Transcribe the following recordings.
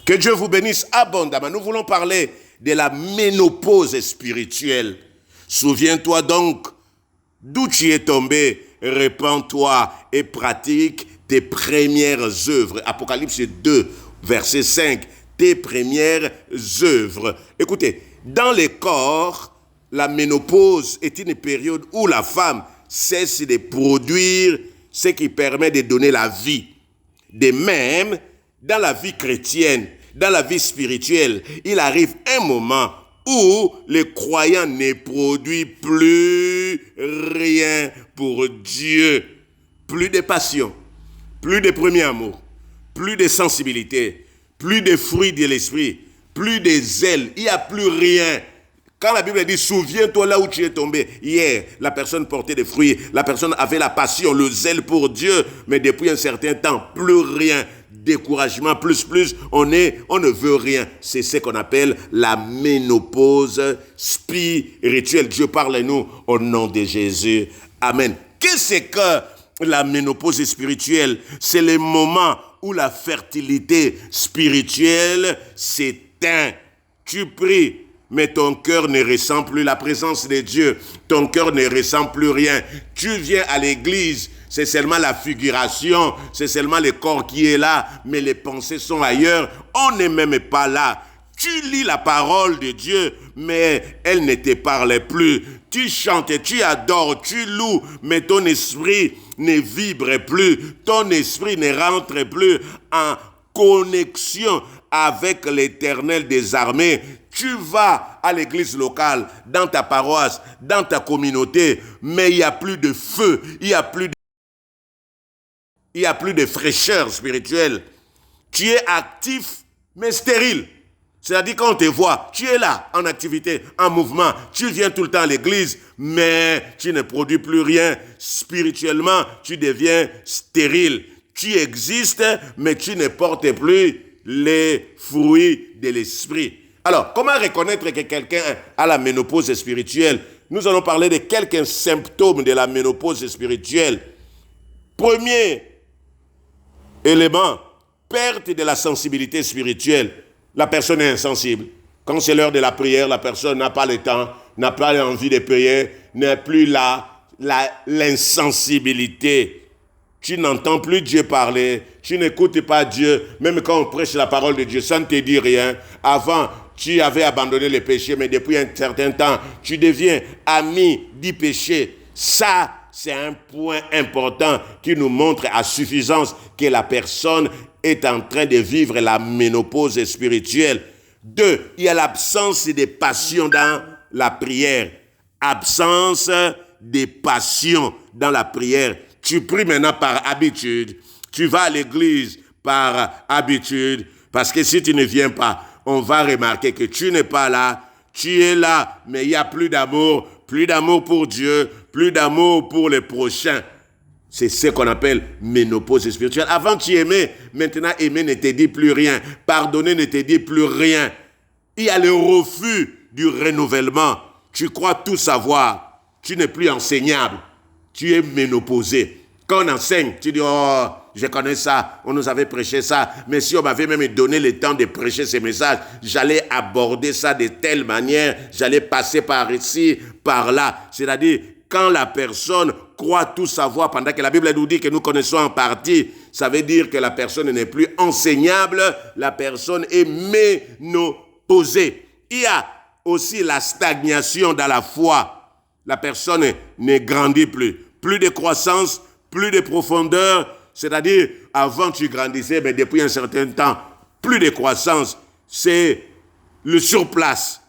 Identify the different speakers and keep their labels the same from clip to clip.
Speaker 1: Que Dieu vous bénisse abondamment. Nous voulons parler de la ménopause spirituelle. Souviens-toi donc d'où tu es tombé, répands-toi et pratique tes premières œuvres. Apocalypse 2, verset 5. Tes premières œuvres. Écoutez, dans les corps, la ménopause est une période où la femme cesse de produire ce qui permet de donner la vie. De même, dans la vie chrétienne, dans la vie spirituelle, il arrive un moment où le croyant ne produit plus rien pour Dieu. Plus de passion, plus de premier amour, plus de sensibilité, plus de fruits de l'esprit, plus de zèle. Il n'y a plus rien. Quand la Bible dit, souviens-toi là où tu es tombé. Hier, la personne portait des fruits, la personne avait la passion, le zèle pour Dieu, mais depuis un certain temps, plus rien. Découragement, plus, on ne veut rien. C'est ce qu'on appelle la ménopause spirituelle. Dieu parle-nous au nom de Jésus. Amen. Qu'est-ce que la ménopause spirituelle? C'est le moment où la fertilité spirituelle s'éteint. Tu pries, mais ton cœur ne ressent plus la présence de Dieu. Ton cœur ne ressent plus rien. Tu viens à l'église, c'est seulement la figuration, c'est seulement le corps qui est là, mais les pensées sont ailleurs. On n'est même pas là. Tu lis la parole de Dieu, mais elle ne te parle plus. Tu chantes, tu adores, tu loues, mais ton esprit ne vibre plus. Ton esprit ne rentre plus en connexion avec l'Éternel des armées. Tu vas à l'église locale, dans ta paroisse, dans ta communauté, mais il n'y a plus de feu, il n'y a plus de fraîcheur spirituelle. Tu es actif, mais stérile. C'est-à-dire qu'on te voit, tu es là, en activité, en mouvement, tu viens tout le temps à l'église, mais tu ne produis plus rien. Spirituellement, tu deviens stérile. Tu existes, mais tu ne portes plus les fruits de l'esprit. Alors, comment reconnaître que quelqu'un a la ménopause spirituelle? Nous allons parler de quelques symptômes de la ménopause spirituelle. Premier élément, perte de la sensibilité spirituelle. La personne est insensible. Quand c'est l'heure de la prière, la personne n'a pas le temps, n'a pas l'envie de prier, n'a plus l'insensibilité. Tu n'entends plus Dieu parler, tu n'écoutes pas Dieu, même quand on prêche la parole de Dieu, ça ne te dit rien. Avant, tu avais abandonné le péché, mais depuis un certain temps, tu deviens ami du péché. Ça, c'est un point important qui nous montre à suffisance que la personne est en train de vivre la ménopause spirituelle. 2, il y a l'absence de passion dans la prière. Absence de passion dans la prière. Tu pries maintenant par habitude. Tu vas à l'église par habitude. Parce que si tu ne viens pas, on va remarquer que tu n'es pas là. Tu es là, mais il n'y a plus d'amour pour Dieu, plus d'amour pour les prochains. C'est ce qu'on appelle ménopause spirituelle. Avant, tu aimais. Maintenant, aimer ne te dit plus rien. Pardonner ne te dit plus rien. Il y a le refus du renouvellement. Tu crois tout savoir. Tu n'es plus enseignable. Tu es ménopausé. Quand on enseigne, tu dis, oh, je connais ça, on nous avait prêché ça, mais si on m'avait même donné le temps de prêcher ces messages, j'allais aborder ça de telle manière, j'allais passer par ici, par là. C'est-à-dire, quand la personne croit tout savoir, pendant que la Bible nous dit que nous connaissons en partie, ça veut dire que la personne n'est plus enseignable, la personne est ménopausée. Il y a aussi la stagnation dans la foi. La personne ne grandit plus. Plus de croissance, plus de profondeur. C'est-à-dire, avant tu grandissais, mais depuis un certain temps, plus de croissance. C'est le surplace.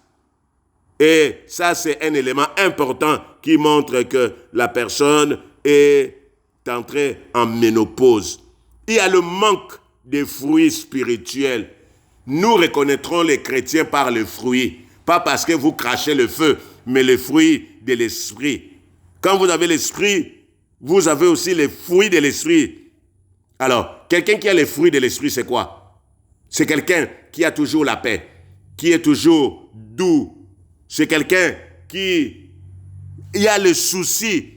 Speaker 1: Et ça, c'est un élément important qui montre que la personne est entrée en ménopause. Il y a le manque de fruits spirituels. Nous reconnaîtrons les chrétiens par les fruits. Pas parce que vous crachez le feu, mais les fruits de l'esprit. Quand vous avez l'esprit, vous avez aussi les fruits de l'esprit. Alors, quelqu'un qui a les fruits de l'esprit, c'est quoi? C'est quelqu'un qui a toujours la paix, qui est toujours doux. C'est quelqu'un qui a le souci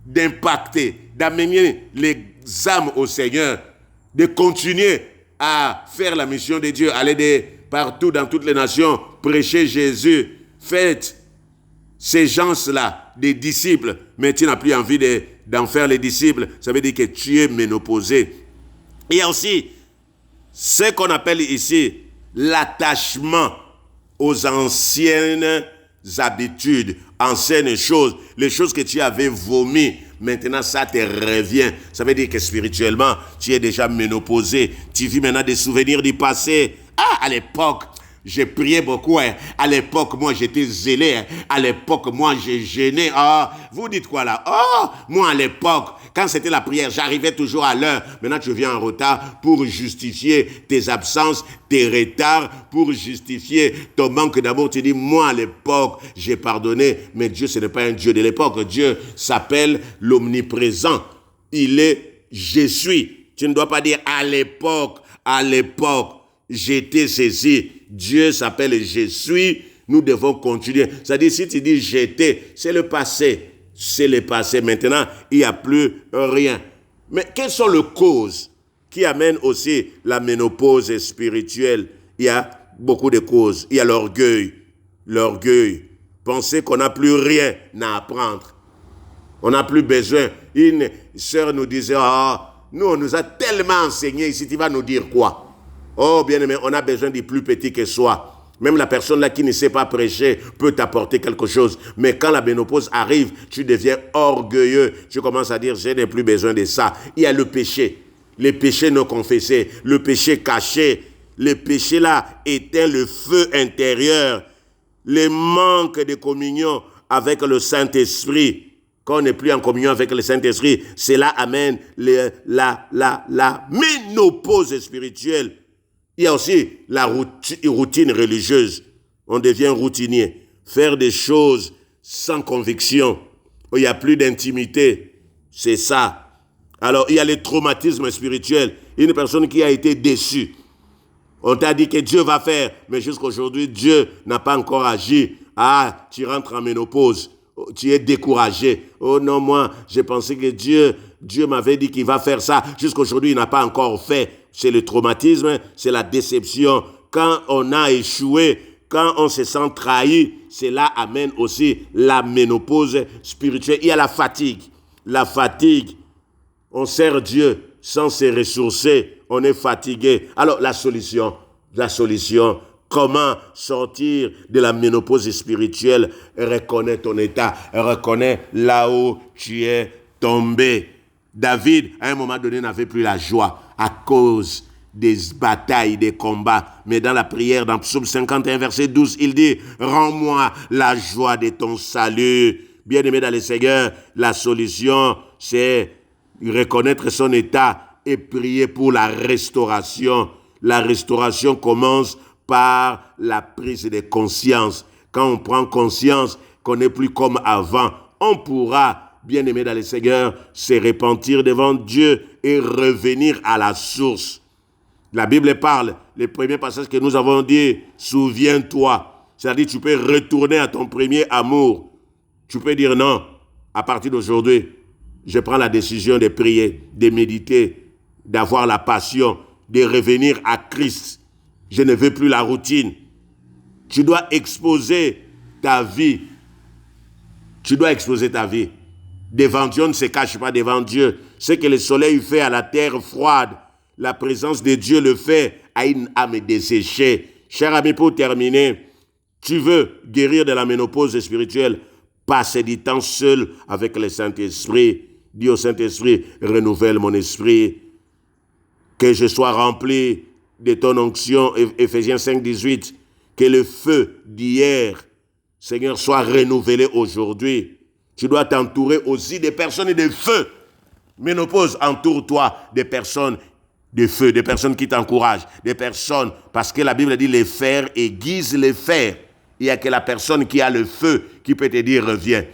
Speaker 1: d'impacter, d'amener les âmes au Seigneur, de continuer à faire la mission de Dieu, aller partout dans toutes les nations, prêcher Jésus. Faites ces gens-là des disciples, mais tu n'as plus envie d'en faire les disciples. Ça veut dire que tu es ménopausé. Il y a aussi ce qu'on appelle ici l'attachement aux anciennes habitudes, anciennes choses, les choses que tu avais vomies. Maintenant, ça te revient. Ça veut dire que spirituellement, tu es déjà ménopausé. Tu vis maintenant des souvenirs du passé. Ah, à l'époque, j'ai prié beaucoup. Hein. À l'époque, moi, j'étais zélé. Hein. À l'époque, moi, j'ai jeûné. Ah, vous dites quoi là? Oh, moi, à l'époque, quand c'était la prière, j'arrivais toujours à l'heure. Maintenant, tu viens en retard pour justifier tes absences, tes retards, pour justifier ton manque d'amour. Tu dis, moi, à l'époque, j'ai pardonné. Mais Dieu, ce n'est pas un Dieu de l'époque. Dieu s'appelle l'omniprésent. Il est « je suis ». Tu ne dois pas dire « à l'époque, j'étais saisi ». Dieu s'appelle « je suis ». Nous devons continuer. C'est-à-dire, si tu dis « j'étais », c'est le passé. C'est le passé. Maintenant, il n'y a plus rien. Mais quelles sont les causes qui amènent aussi la ménopause spirituelle? Il y a beaucoup de causes. Il y a l'orgueil. L'orgueil. Penser qu'on n'a plus rien à apprendre. On n'a plus besoin. Une sœur nous disait, nous, on nous a tellement enseigné ici, tu vas nous dire quoi? Oh, bien-aimé, on a besoin du plus petit que soi. Même la personne là qui ne sait pas prêcher peut t'apporter quelque chose. Mais quand la ménopause arrive, tu deviens orgueilleux. Tu commences à dire, je n'ai plus besoin de ça. Il y a le péché. Les péchés non confessés. Le péché caché. Le péché là éteint le feu intérieur. Le manque de communion avec le Saint-Esprit. Quand on n'est plus en communion avec le Saint-Esprit, cela amène la ménopause spirituelle. Il y a aussi la routine religieuse. On devient routinier. Faire des choses sans conviction. Il n'y a plus d'intimité. C'est ça. Alors, il y a les traumatismes spirituels. Une personne qui a été déçue. On t'a dit que Dieu va faire, mais jusqu'à aujourd'hui, Dieu n'a pas encore agi. Ah, tu rentres en ménopause. Tu es découragé. Oh non, moi, j'ai pensé que Dieu m'avait dit qu'il va faire ça. Jusqu'à aujourd'hui, il n'a pas encore fait. C'est le traumatisme, c'est la déception. Quand on a échoué, quand on se sent trahi, cela amène aussi la ménopause spirituelle. Il y a la fatigue. La fatigue, on sert Dieu sans se ressourcer, on est fatigué. Alors la solution, comment sortir de la ménopause spirituelle? Reconnais ton état, reconnais là où tu es tombé. David, à un moment donné, n'avait plus la joie à cause des batailles, des combats. Mais dans la prière, dans Psaume 51, verset 12, il dit, « Rends-moi la joie de ton salut. » Bien-aimé dans le Seigneur, la solution, c'est reconnaître son état et prier pour la restauration. La restauration commence par la prise de conscience. Quand on prend conscience qu'on n'est plus comme avant, on pourra, bien-aimé dans le Seigneur, se repentir devant Dieu et revenir à la source. La Bible parle, le premier passage que nous avons dit, souviens-toi. C'est-à-dire, tu peux retourner à ton premier amour. Tu peux dire non, à partir d'aujourd'hui, je prends la décision de prier, de méditer, d'avoir la passion, de revenir à Christ. Je ne veux plus la routine. Tu dois exposer ta vie. Tu dois exposer ta vie. Devant Dieu, on ne se cache pas devant Dieu. Ce que le soleil fait à la terre froide, la présence de Dieu le fait à une âme desséchée. Cher ami, pour terminer, tu veux guérir de la ménopause spirituelle, passer du temps seul avec le Saint-Esprit. Dis au Saint-Esprit, renouvelle mon esprit, que je sois rempli de ton onction. Éphésiens 5, 18, que le feu d'hier, Seigneur, soit renouvelé aujourd'hui. Tu dois t'entourer aussi des personnes de feu. Ménopause, entoure-toi des personnes de feu, des personnes qui t'encouragent, des personnes, parce que la Bible dit les fers aiguisent les fers. Il n'y a que la personne qui a le feu qui peut te dire reviens.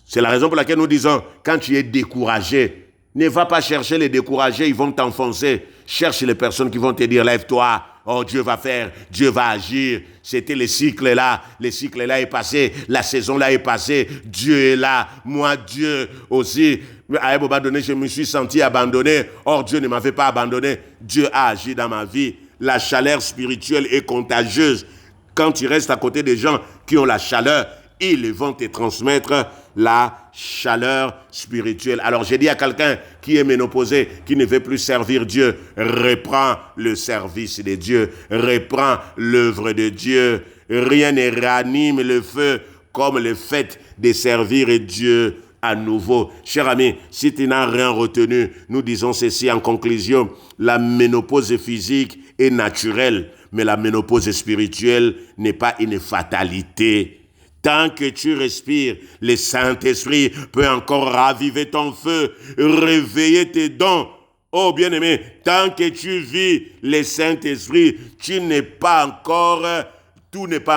Speaker 1: C'est la raison pour laquelle nous disons, quand tu es découragé, ne va pas chercher les découragés, ils vont t'enfoncer. Cherche les personnes qui vont te dire lève-toi, Oh, Dieu va faire, Dieu va agir. C'était le cycle là est passé, la saison là est passée, Dieu est là. Moi, Dieu aussi, à un moment donné, je me suis senti abandonné. Or, Dieu ne m'avait pas abandonné. Dieu a agi dans ma vie. La chaleur spirituelle est contagieuse. Quand tu restes à côté des gens qui ont la chaleur, ils vont te transmettre la chaleur spirituelle. Alors j'ai dit à quelqu'un qui est ménopausé, qui ne veut plus servir Dieu, reprends le service de Dieu, reprends l'œuvre de Dieu. Rien ne ranime le feu comme le fait de servir Dieu à nouveau. Cher ami, si tu n'as rien retenu, nous disons ceci en conclusion. La ménopause physique est naturelle, mais la ménopause spirituelle n'est pas une fatalité. Tant que tu respires, le Saint-Esprit peut encore raviver ton feu, réveiller tes dons. Oh bien-aimé, tant que tu vis le Saint-Esprit, tout n'est pas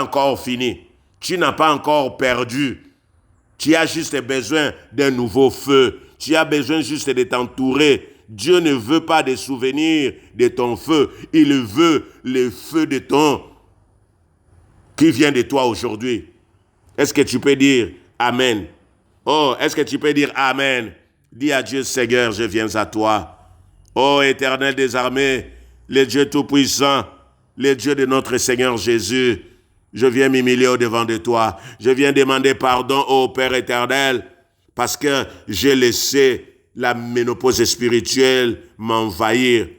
Speaker 1: encore fini. Tu n'as pas encore perdu. Tu as juste besoin d'un nouveau feu. Tu as besoin juste de t'entourer. Dieu ne veut pas des souvenirs de ton feu. Il veut le feu de ton qui vient de toi aujourd'hui. Est-ce que tu peux dire Amen? Oh, est-ce que tu peux dire Amen? Dis à Dieu, Seigneur, je viens à toi. Oh, Éternel des armées, le Dieu Tout-Puissant, le Dieu de notre Seigneur Jésus, je viens m'humilier au-devant de toi. Je viens demander pardon au Père éternel parce que j'ai laissé la ménopause spirituelle m'envahir.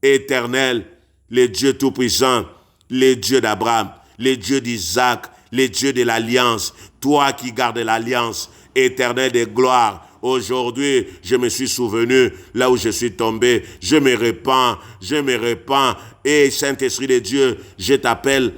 Speaker 1: Éternel, le Dieu Tout-Puissant, le Dieu d'Abraham, le Dieu d'Isaac, le Dieu de l'Alliance, toi qui gardes l'Alliance, éternel de gloire. Aujourd'hui, je me suis souvenu là où je suis tombé. Je me répands. Et Saint-Esprit de Dieu, je t'appelle,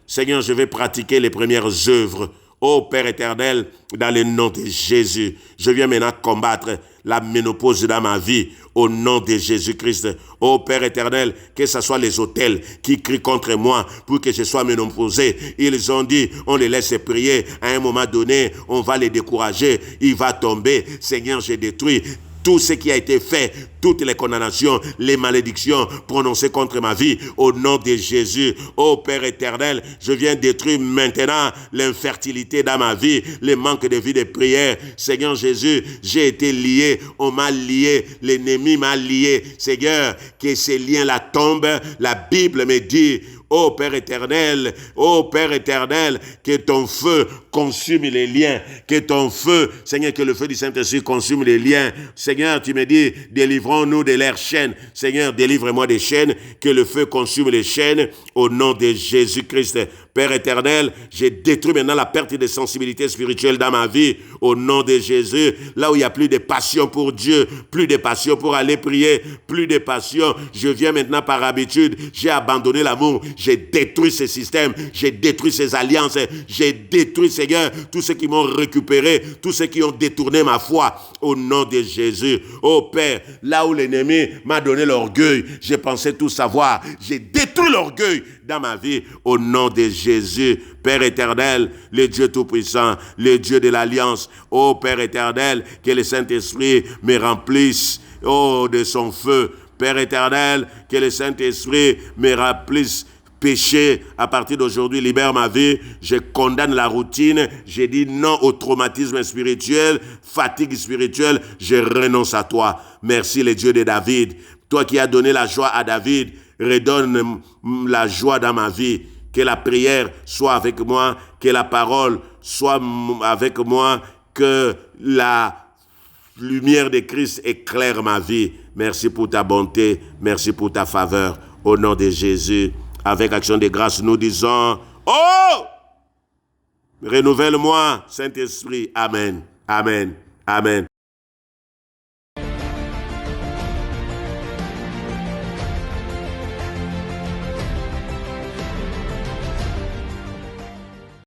Speaker 1: Seigneur, je vais pratiquer les premières œuvres. Ô Père éternel, dans le nom de Jésus, je viens maintenant combattre la ménopause dans ma vie, au nom de Jésus-Christ. Ô Père éternel, que ce soit les autels qui crient contre moi pour que je sois ménopausé. Ils ont dit, on les laisse prier. À un moment donné, on va les décourager. Il va tomber. Seigneur, j'ai détruit tout ce qui a été fait, toutes les condamnations, les malédictions prononcées contre ma vie, au nom de Jésus. Ô Père éternel, je viens détruire maintenant l'infertilité dans ma vie, le manque de vie de prière. Seigneur Jésus, j'ai été lié, on m'a lié, l'ennemi m'a lié. Seigneur, que ces liens-là tombent. La Bible me dit, ô Père éternel, que ton feu consume les liens, que ton feu, Seigneur, que le feu du Saint-Esprit consume les liens. Seigneur, tu me dis, délivrons-nous de leurs chaînes. Seigneur, délivre-moi des chaînes, que le feu consume les chaînes, au nom de Jésus-Christ. Père éternel, j'ai détruit maintenant la perte de sensibilité spirituelle dans ma vie, au nom de Jésus. Là où il n'y a plus de passion pour Dieu, plus de passion pour aller prier, plus de passion. Je viens maintenant par habitude, j'ai abandonné l'amour, j'ai détruit ces systèmes, j'ai détruit ces alliances, j'ai détruit, Seigneur, tous ceux qui m'ont récupéré, tous ceux qui ont détourné ma foi, au nom de Jésus. Oh Père, là où l'ennemi m'a donné l'orgueil, j'ai pensé tout savoir, j'ai détruit l'orgueil dans ma vie, au nom de Jésus. Père éternel, le Dieu Tout-Puissant, le Dieu de l'Alliance, oh Père éternel, que le Saint-Esprit me remplisse, oh, de son feu. Père éternel, que le Saint-Esprit me remplisse. Péché, à partir d'aujourd'hui, libère ma vie. Je condamne la routine. J'ai dit non au traumatisme spirituel, fatigue spirituelle. Je renonce à toi. Merci, le Dieu de David. Toi qui as donné la joie à David, redonne la joie dans ma vie. Que la prière soit avec moi, que la parole soit avec moi, que la lumière de Christ éclaire ma vie. Merci pour ta bonté, merci pour ta faveur. Au nom de Jésus, avec action de grâce, nous disons, oh! Renouvelle-moi, Saint-Esprit. Amen. Amen. Amen.